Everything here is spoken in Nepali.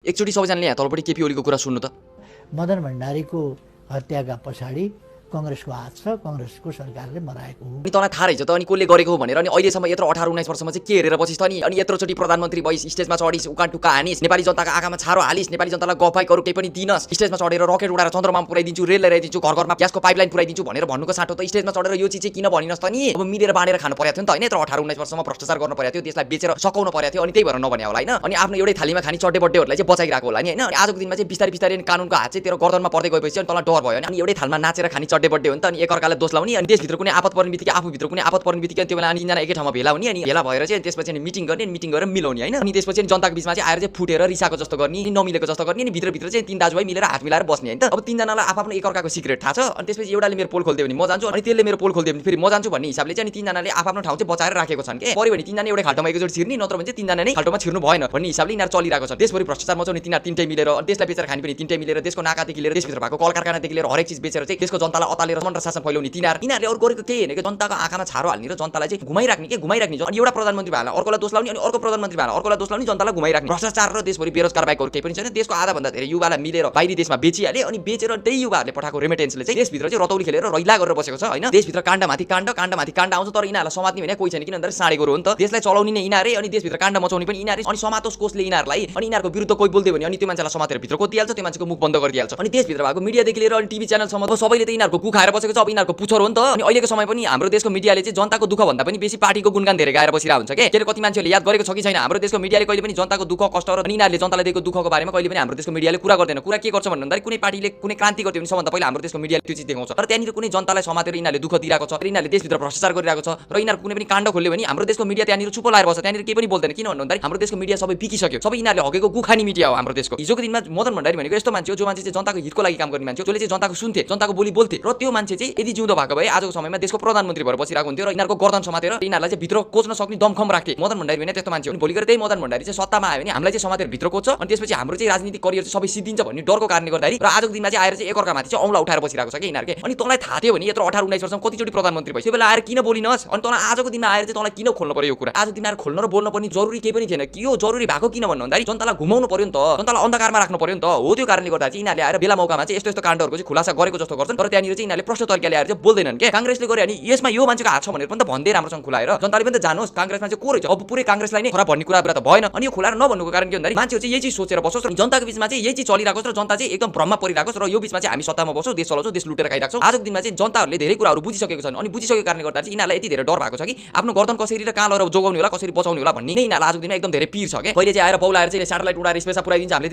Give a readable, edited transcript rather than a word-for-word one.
एकचोटि सबैजनाले यहाँ तलपट्टि केपी ओलीको कुरा सुन्नु त। मदन भण्डारीको हत्याका पछाडि कांग्रेसको हात छ, कांग्रेसको सरकारले मराएको हो। अनि तँलाई थाहा रहेछ त अनि कसले गरेको हो भनेर। अनि अहिलेसम्म यत्रो 18-19 वर्षमा चाहिँ के हेरेर बसिस् त अनि यत्रोचोटि प्रधानमन्त्री भइस्, स्टेजमा चढिस्, उकान टुक्का हानिस्, नेपाली जनताको आँखामा छारो हालिस्, नेपाली जनतालाई गफाइकहरू केही पनि दिनस्, स्टेजमा चढेर रकेट उडाएर चन्द्रमामा पुऱ्याइदिन्छु, रेल ल्याइदिन्छु, घर घरमा ग्यासको पाइपलाइन पुऱ्याइदिन्छु भनेर भन्नुको साटो त स्टेजमा चढेर यो चिज चाहिँ किन भनिनस् त नि। अब मिलेर बाँडेर खानु परेको थियो नि त हैन। यत्रो 18-19 वर्षमा भ्रष्टाचार गर्नु परेको थियो, देशलाई बेचेर सकाउनु परेको थियो, अनि त्यही भएर नभने होला हैन। अनि आफ्नो एउटै थालीमा खानी चड्डे बड्डेहरूलाई चाहिँ बचाइराको होला नि हैन। अनि आजको दिनमा चाहिँ बिस्तारै बिस्तारै कानुनको हात चाहिँ तेरो गर्दनमा पर्दै गएपछि अनि तँलाई डर भयो अनि एउटै थालमा नाचेर खानी चड्डे बड्डे हो नि त। अनि एकअर्कालाई दोष लाउने अनि देशभित्र कुनै आपत पर्ने बित्तिकै आफूभित्र कुनै आपत पर्ने बित्तिकै त्यो बेला अनि तीनजना एकै ठाउँमा भेला हुने अनि भेला भएर चाहिँ त्यसपछि अनि मिटिङ गर्ने, मिटिङ गरेर मिलाउने हैन। अनि त्यसपछि अनि जनताको बिचमा चाहिँ आएर चाहिँ फुटेर रिसाको जस्तो गर्ने, नमिलेको जस्तो गर्ने, अनि भित्र चाहिँ तीन दाजुभाइ मिलेर हात मिलाएर बस्ने हैन त। अब तीनजनालाई आफ्नो एकअर्काको सिक्रेट थाहा छ। अनि त्यसपछि एउटाले मेरो पोल खोल्दियो भने म जान्छु, अनि त्यसले मेरो पोल खोल्दियो भने फेरि म जान्छु भन्ने हिसाबले चाहिँ अनि तीनजनाले आफ्नो ठाउँ चाहिँ बचाएर राखेको छन् के। पर्यो भने तीनजना एउटै खाल्टोमा एकैचोटि छिर्ने, नत्र भने चाहिँ तीनजना नै खाल्टोमा छिर्नु भएन भन्ने हिसाबले यिनीहरू चलिरहेको छ। देशभरि भ्रष्टाचार मचाउने तिनीहरू तीनटै मिलेर अनि देशलाई बेचेर खाने पनि तीनटै मिलेर, देशको नाकादेखि लिएर देशभित्र भएको कल कारखानादेखि लिएर हरेक चिज बेचेर चाहिँ देशको जनतालाई अतालेर मन्त्र शासन फैलाउने यिनीहरूले अरू गरेको केही होइन कि जनताको आँखामा छारो हाल्ने र जनतालाई चाहिँ घुमाइराख्ने अनि एउटा प्रधानमन्त्री भएला अर्कोलाई दोष लाउने, अनि अर्को प्रधानमन्त्री भएला अर्कोलाई दोष लाउने, जनतालाई घुमाइराख्ने। भ्रष्टाचार र देशभरि बेरोजगार बाहेक केही पनि छैन। देशको आधाभन्दा धेरै युवालाई मिलेर बाहिरी देशमा बेचिहाले अनि बेचेर त्यही युवाहरूले पठाएको रेमिटेन्सले चाहिँ देशभित्र चाहिँ रतौली खेलेर रैला गरेर बसेको छ हैन। देशभित्र काण्डमाथि काण्ड आउँछ, तर यिनीहरूलाई समात्ने भने कोही छैन, किन भन्दा साँडे गोरु हो नि त। देशलाई चलाउने नै यिनीहरुै अनि देशभित्र काण्ड मचाउने पनि यिनीहरुै। अनि समातोष कोषले यिनीहरूलाई अनि यिनीहरूको विरुद्ध कोही बोल्दै भने अनि त्यो मान्छेलाई समातेर भित्र कोदिहाल्छ, त्यो मान्छेको मुख बन्द गरिदिहाल्छ। अनि देशभित्र भएको मिडियादेखि लिएर अनि टिभी च्यानलसम्म सबैले त यिनीहरूको कुख खाएर बसेको छ। अब यिनीहरूको पुछर हो नि त। अनि अहिलेको समय पनि हाम्रो देशको मिडियाले चाहिँ जनताको दुःख भन्दा पनि बेसी पार्टीको गुणगान धेरै गाएर बसिरहेको हुन्छ के। कति मान्छेले याद गरेको छ कि छैन, हाम्रो देशको मिडियाले कहिले पनि जनताको दुःख कष्ट र यिनीहरूले जनतालाई दिएको दुःखको बारेमा कहिले पनि हाम्रो देशको मिडियाले कुरा गर्दैन। कुरा के गर्छ भन्दा कुनै पार्टीले कुनै क्रान्ति गर्यो भने सबभन्दा पहिला हाम्रो देशको मिडियाले त्यो चिज देखाउँछ। तर त्यहाँनिर कुनै जनतालाई समातेर यिनीहरूले दुःख दिइरहेको छ, यिनीहरूले देशभित्र भ्रष्टाचार गरिरहेको छ र यिनीहरू कुनै पनि काण्ड खोल्यो भने हाम्रो देशको मिडिया त्यहाँनिर चुप लाएर बस्छ, त्यहाँनिर केही पनि बोल्दैन। किन भन्दा हाम्रो देशको मिडिया सबै बिकिसक्यो, सबै यिनीहरूले हगेको गुखानी मिडिया हो हाम्रो देशको। हिजोको दिनमा मदन भण्डारी भनेको यस्तो मान्छे हो जो मान्छे चाहिँ जनताको हितको लागि काम गर्ने मान्छे हो, जसले चाहिँ जनताको सुन्थे, जनताको बोली बोल्थे र त्यो मान्छे चाहिँ यदि जिउँदो भएको भए आजको समयमा देशको प्रधानमन्त्री भएर बसिरहेको हुन्थ्यो र यिनीहरूको गर्दन समातेर यिनीहरूलाई चाहिँ भित्र कोच्न सक्ने दमखम राख्थे। मदन भण्डारी भने त्यस्तो मान्छे हो। भोलि गएर त्यही मदन भण्डारी चाहिँ सत्तामा आयो भने हामीलाई चाहिँ समातेर भित्र कोच्छ अनि त्यसपछि हाम्रो चाहिँ राजनीतिक करियर चाहिँ सबै सिद्धिन्छ भन्ने डरको कारणले गर्दाखेरि र आजको दिनमा चाहिँ आएर चाहिँ एकअर्कामाथि चाहिँ औँला उठाएर बसिरहेको छ कि यिनीहरुले। अनि तँलाई थाहा थियो भने यत्रो 18-19 वर्षमा कतिचोटि प्रधानमन्त्री भइस्, त्यो बेला आएर किन बोलिनस्? अनि तँलाई आजको दिनमा आएर चाहिँ तँलाई किन खोल्नु पर्यो यो कुरा? आजको दिनमा आएर खोल्न र बोल्न पनि जरुरी केही पनि थिएन कि। यो जरुरी भएको किन भन्नु भन्दाखेरि जनतालाई घुमाउनु पर्यो नि त, जनतालाई अन्धकारमा राख्नु पर्यो नि त। हो त्यो कारणले गर्दा चाहिँ यिनीहरूले आएर बेला मौकामा चाहिँ यस्तो यस्तो काण्डहरूको चाहिँ खुलासा गरेको जस्तो गर्छन्, तर त्यहाँनिर चाहिँ यिनीहरूले प्रश्न तरिकाले आएर चाहिँ बोल्दैनन् के। कांग्रेसले गरे अनि यसमा यो मान्छेको हात छ भनेर पनि त भन्दै राम्रोसँग खुलाएर जनताले पनि त जानुहोस् कांग्रेसमा चाहिँ को रहेछ। अब पुरै कांग्रेसलाई नै खराब भन्ने कुरा त भएन। अनि यो खुलाएर नभन्नुको कारण के भन्दाखेरि मान्छेहरु चाहिँ यही चीज सोचेर बसोस् र जनताको बीचमा चाहिँ यही चीज चलिरहेको छ र जनता चाहिँ एकदम भ्रममा परिरहेको छ र यो बीचमा चाहिँ हामी सत्तामा बसौँ, देश चलाउँछौँ, देश लुटेर खाइरहेको छौँ। आजको दिनमा चाहिँ जनताहरूले धेरै कुराहरू बुझिसकेको छन्। अनि बुझिसकेको कारणले गर्दा चाहिँ यिनीहरूलाई यति धेरै डर भएको छ कि आफ्नो गर्दन कसरी र कहाँ लगेर जोगाउने होला, कसरी बचाउने होला भन्ने नै यिनीहरूलाई आजको दिनमा एकदम धेरै पिर छ के। कहिले चाहिँ आएर बौलाएर चाहिँ स्याटेलाइट उडाएर स्पेसमा पुऱ्याइदिन्छ हामीले